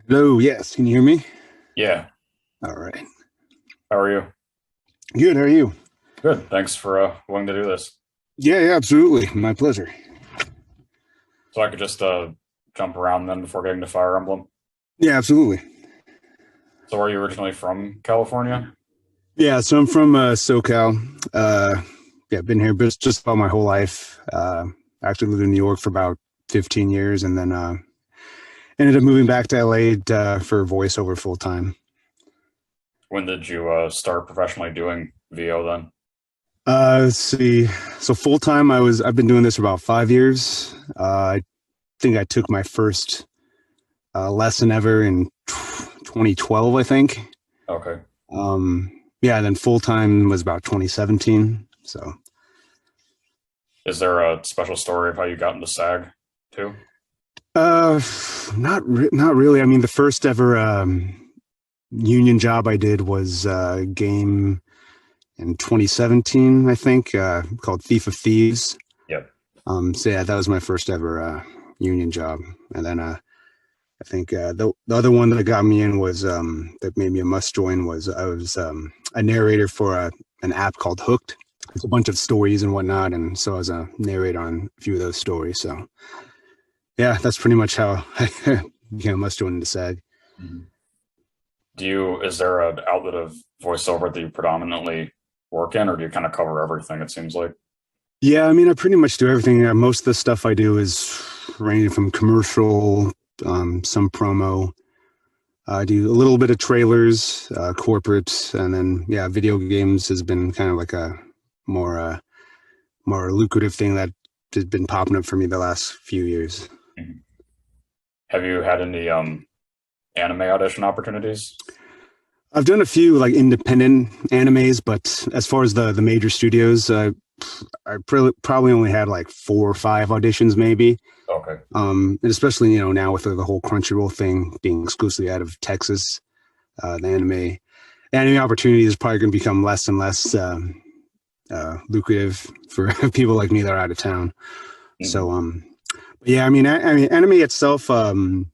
Hello, yes, can you hear me? Yeah. All right. How are you? Good, how are you? Good. Thanks for willing to do this. Yeah, yeah, absolutely. My pleasure. So I could just jump around then before getting to Fire Emblem. Yeah, absolutely. So are you originally from California? Yeah, so I'm from SoCal. Yeah, been here just about my whole life. Actually lived in New York for about 15 years and then ended up moving back to LA for voiceover full time. When did you start professionally doing VO then? Let's see. So full time I've been doing this for about 5 years. I think I took my first lesson ever in 2012, I think. Okay. Um, yeah, and then full time was about 2017. So, Is there a special story of how you got into SAG too? uh, not really. I mean, the first ever union job I did was a game in 2017, I think, called Thief of Thieves. Yep. So yeah, that was my first ever union job, and then I think the other one that got me in was that made me a must join was I was a narrator for an app called Hooked. It's a bunch of stories and whatnot, and so I was a narrator on a few of those stories. So yeah, that's pretty much how I became a must join into SAG. Mhm. Is there an outlet of voiceover that you predominantly work in, or do you kind of cover everything, it seems like? Yeah, I mean I pretty much do everything. Most of the stuff I do is ranging from commercial, some promo. I do a little bit of trailers, corporate, and then yeah, video games has been kind of like a more more lucrative thing that has been popping up for me the last few years. Mhm. Have you had any anime audition opportunities? I've done a few like independent animes, but as far as the major studios, probably only had like 4 or 5 auditions, maybe. Okay. And especially now with the whole Crunchyroll thing being exclusively out of Texas, the anime opportunity is probably going to become less and less lucrative for people like me that are out of town. Mhm. So yeah, I mean, anime itself, something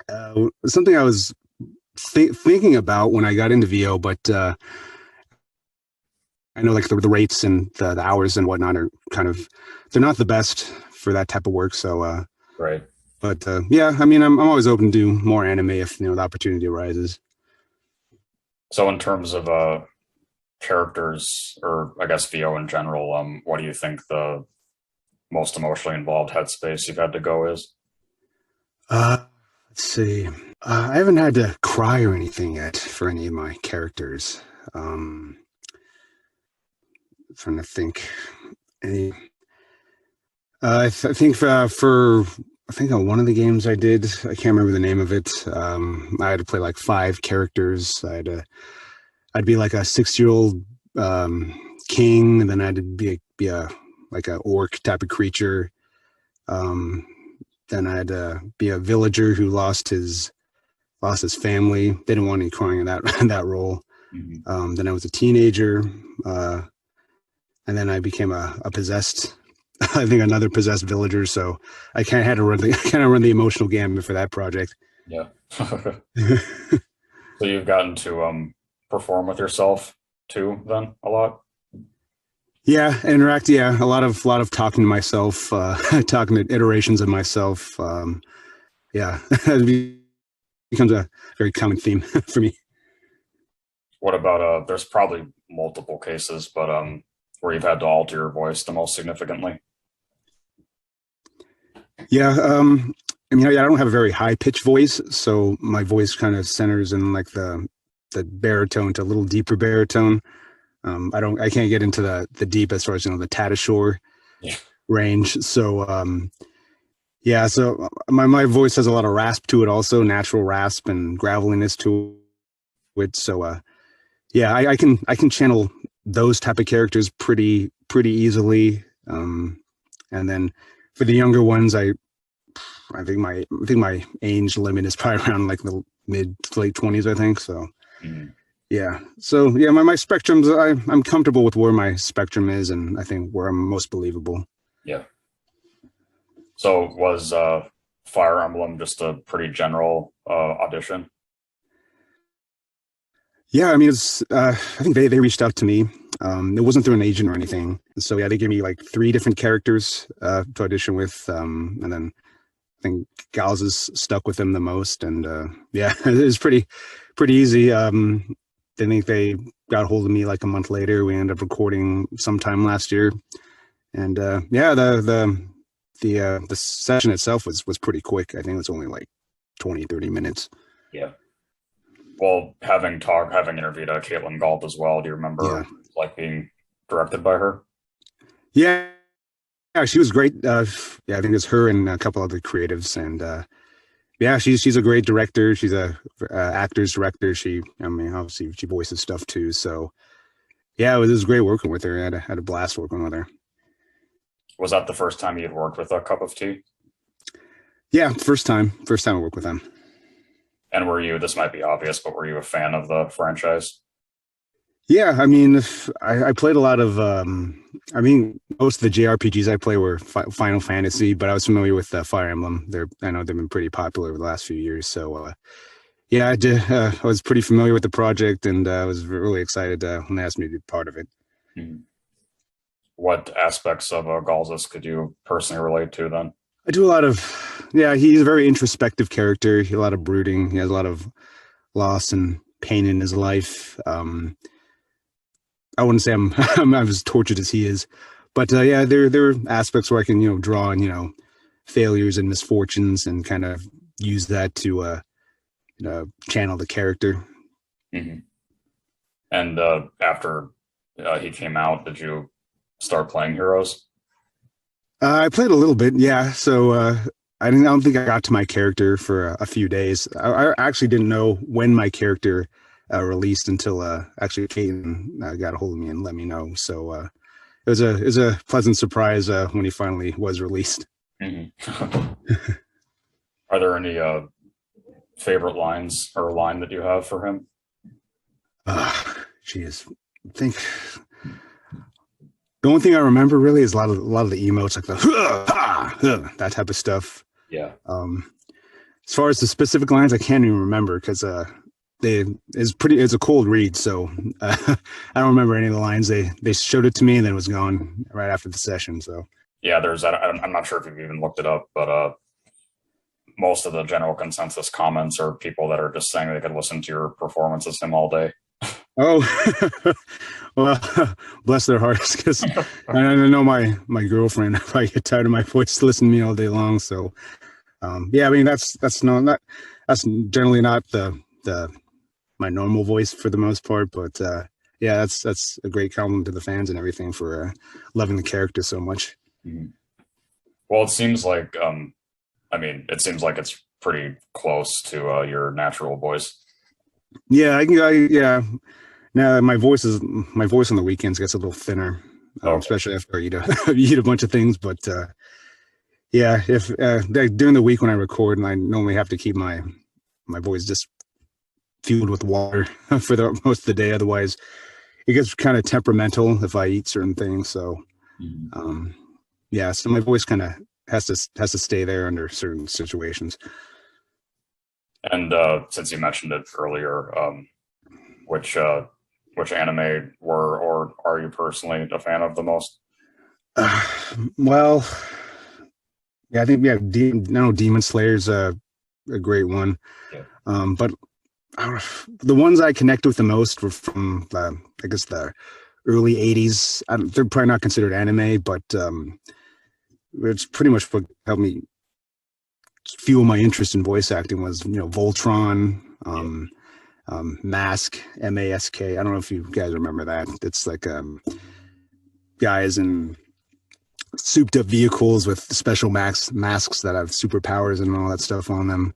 I was thinking about when I got into VO, but I know like the rates and the hours and whatnot are kind of they're not the best for that type of work. So, Right. but yeah, I mean, I'm always open to do more anime if the opportunity arises. So in terms of characters, or I guess VO in general, what do you think the most emotionally involved headspace you've had to go is? Let's see. I haven't had to cry or anything yet for any of my characters. Um, Trying to think. Any, I think for I think on one of the games I did, I can't remember the name of it. I had to play like 5 characters. I'd be like a 6-year-old king, and then I'd be a like a orc type of creature. Um, then I'd be a villager who lost his family. They didn't want any crying in that in that role. Mhm. Then I was a teenager, uh, and then I became a possessed. I think another possessed villager. So I kind of had to run the kind of run the emotional gamut for that project. Yeah. So you've gotten to perform with yourself too, then a lot. Yeah, interact. Yeah, a lot of talking to myself, talking to iterations of myself. Yeah, it becomes a very common theme for me. What about there's probably multiple cases, but where you've had to alter your voice the most significantly? Yeah, I mean, I don't have a very high pitched voice, so my voice kind of centers in like the baritone to a little deeper baritone. I can't get into the deep as far as the Tatashore Yeah. range. So yeah, so my voice has a lot of rasp to it, also natural rasp and graveliness to it. So yeah, I can channel those type of characters pretty easily. And then for the younger ones, I think my age limit is probably around like the mid to late 20s, I think. So Mhm. yeah. So yeah, my spectrums I'm comfortable with where my spectrum is and I think where I'm most believable. Yeah. So was Fire Emblem just a pretty general audition? Yeah, I mean, I think they reached out to me. It wasn't through an agent or anything. So yeah, they gave me like three different characters to audition with, and then I think Galzus stuck with them the most. And yeah, it was pretty easy. I think they got a hold of me like a month later. We ended up recording sometime last year, and yeah, the session itself was pretty quick. I think it was only like 20-30 minutes. Yeah. Well, having interviewed Caitlin Galt as well, do you remember like being directed by her? Yeah, she was great. Yeah, I think it's her and a couple other creatives, and yeah, she's a great director. She's a actor's director. I mean, obviously she voices stuff too. So yeah, it was great working with her. I had a blast working with her. Was that the first time you had worked with a Cup of Tea? Yeah, first time I worked with them. And were you, this might be obvious, but were you a fan of the franchise? Yeah, I mean, I played a lot of, I mean, most of the JRPGs I play were Final Fantasy, but I was familiar with Fire Emblem. I know they've been pretty popular over the last few years. So, yeah, I was pretty familiar with the project, and I was really excited when they asked me to be part of it. Mm-hmm. What aspects of Galzus could you personally relate to then? I do a lot of, yeah, he's a very introspective character. He has a lot of brooding. He has a lot of loss and pain in his life. I wouldn't say I'm as tortured as he is, but yeah, there are aspects where I can draw on failures and misfortunes and kind of use that to channel the character. Mm-hmm. And after he came out, did you start playing Heroes? I played a little bit, yeah. So I don't think I got to my character for a few days. I actually didn't know when my character released until actually Peyton got a hold of me and let me know. So it was a pleasant surprise when he finally was released. Mm-hmm. Are there any favorite lines or a line that you have for him? Geez, I think the only thing I remember really is a lot of the emotes, like the that type of stuff. Yeah. As far as the specific lines, I can't even remember because it's a cold read, so I don't remember any of the lines. They showed it to me and then it was gone right after the session. So yeah, I'm not sure if you've even looked it up, but most of the general consensus comments are people that are just saying they could listen to your performance as him all day. Oh, well, bless their hearts, because I know my girlfriend probably get tired of my voice listening to me all day long. So yeah, I mean that's generally not the my normal voice for the most part, but yeah, that's a great compliment to the fans and everything for loving the character so much. Mm-hmm. Well, it seems like it seems like it's pretty close to your natural voice. Yeah, yeah. Now my voice on the weekends gets a little thinner, especially after you eat a bunch of things. But yeah, if during the week when I record, and I normally have to keep my voice just fueled with water for the most of the day. Otherwise, it gets kind of temperamental if I eat certain things. So yeah, so my voice kind of has to stay there under certain situations. And since you mentioned it earlier, which anime were or are you personally a fan of the most? Well, yeah, I think Demon Slayer's a great one. Yeah. But the ones I connect with the most were from I guess the early '80s. They're probably not considered anime, but it's pretty much what helped me fuel my interest in voice acting was Voltron, Mask, MASK. I don't know if you guys remember that. It's like guys in souped up vehicles with special masks that have superpowers and all that stuff on them.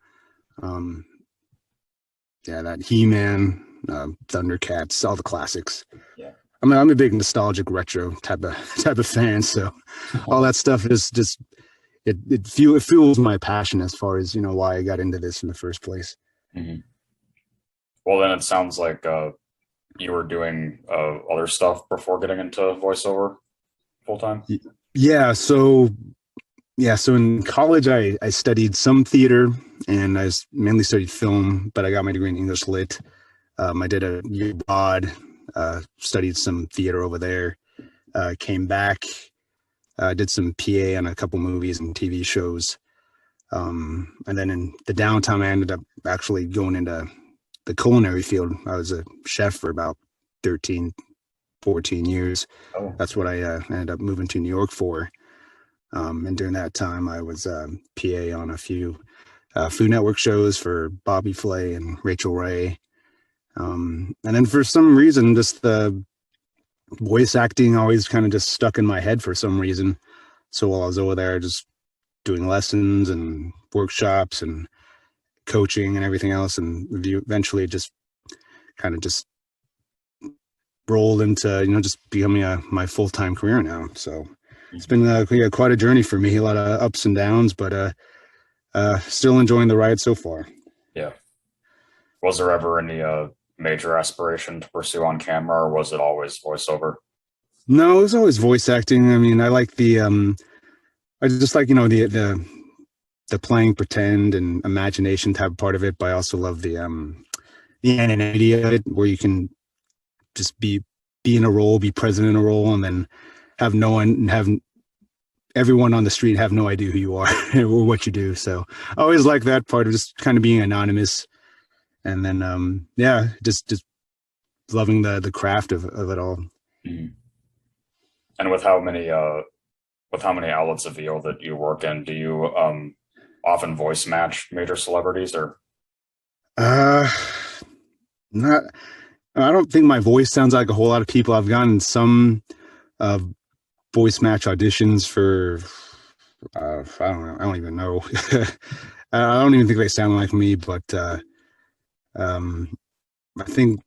Yeah, that He-Man, Thundercats, all the classics. Yeah. I mean, I'm a big nostalgic retro type of fan, so all that stuff is just it fuels my passion as far as why I got into this in the first place. Mm-hmm. Well, then it sounds like you were doing other stuff before getting into voiceover full time. Yeah, so Yeah, so in college, I studied some theater and mainly studied film, but I got my degree in English lit. I did a year abroad, studied some theater over there, came back, did some PA on a couple movies and TV shows. And then in the downtime, I ended up actually going into the culinary field. I was a chef for about 13, 14 years. Oh, That's what I ended up moving to New York for. And during that time, I was PA on a few Food Network shows for Bobby Flay and Rachel Ray. And then for some reason, just the voice acting always kind of just stuck in my head for some reason. So while I was over there, just doing lessons and workshops and coaching and everything else, and eventually just kind of just rolled into just becoming my full-time career now. So it's been quite a journey for me, a lot of ups and downs, but still enjoying the ride so far. yeah. Was there ever any major aspiration to pursue on camera, or was it always voiceover? No, it was always voice acting. I mean, I like I just like the playing pretend and imagination type part of it, but I also love the anonymity of it, where you can just be in a role, be present in a role, and then have everyone on the street have no idea who you are or what you do. So I always like that part of just kind of being anonymous, and then just loving the craft of it all. Mm-hmm. And with how many outlets of VO that you work in, do you often voice match major celebrities, or? Not. I don't think my voice sounds like a whole lot of people. I've gotten some voice match auditions for I don't know. I don't even know. I don't even think they sound like me, but I think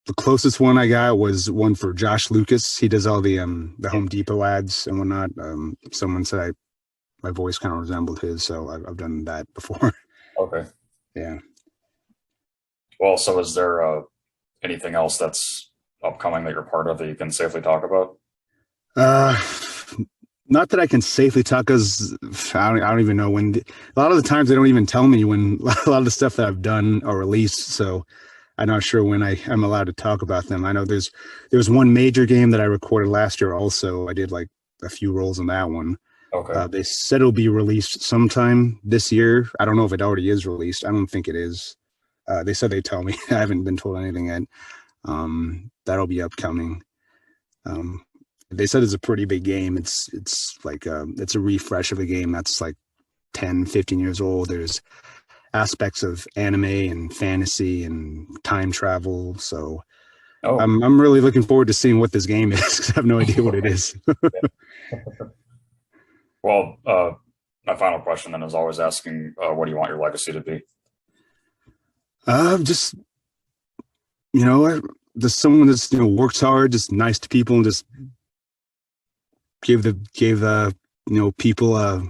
the closest one I got was one for Josh Lucas. He does all the Home Depot ads and whatnot. Someone said my voice kind of resembled his, so I've done that before. Okay. Yeah. Well, so is there anything else that's upcoming that you're part of that you can safely talk about? Not that I can safely talk, because I don't even know when. A lot of the times they don't even tell me when a lot of the stuff that I've done are released, so I'm not sure when I'm allowed to talk about them. I know there was one major game that I recorded last year. Also, I did like a few roles in that one. Okay. They said it'll be released sometime this year. I don't know if it already is released. I don't think it is. They said they'd tell me. I haven't been told anything yet. That'll be upcoming. They said it's a pretty big game. It's like it's a refresh of a game that's like 10, 15 years old. There's aspects of anime and fantasy and time travel. So I'm really looking forward to seeing what this game is, because I have no idea what it is. Well, my final question then is always asking, what do you want your legacy to be? Just just someone that's works hard, just nice to people, and just gave people a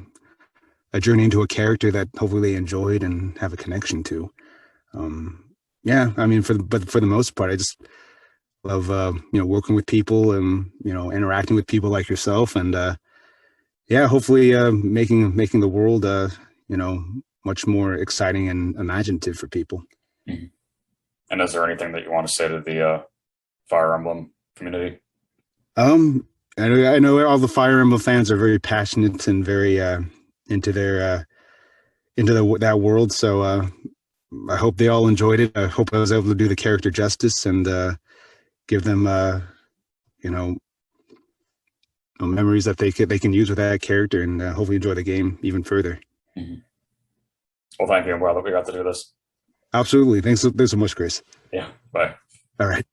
journey into a character that hopefully they enjoyed and have a connection to. I mean, for the most part, I just love working with people and interacting with people like yourself, and hopefully making the world much more exciting and imaginative for people. Mm-hmm. And is there anything that you want to say to the Fire Emblem community? I know all the Fire Emblem fans are very passionate and very into that world. So I hope they all enjoyed it. I hope I was able to do the character justice and give them memories that they can use with that character, and hopefully enjoy the game even further. Mm-hmm. Well, thank you. I'm glad that we got to do this. Absolutely. Thanks so much, Chris. Yeah. Bye. All right.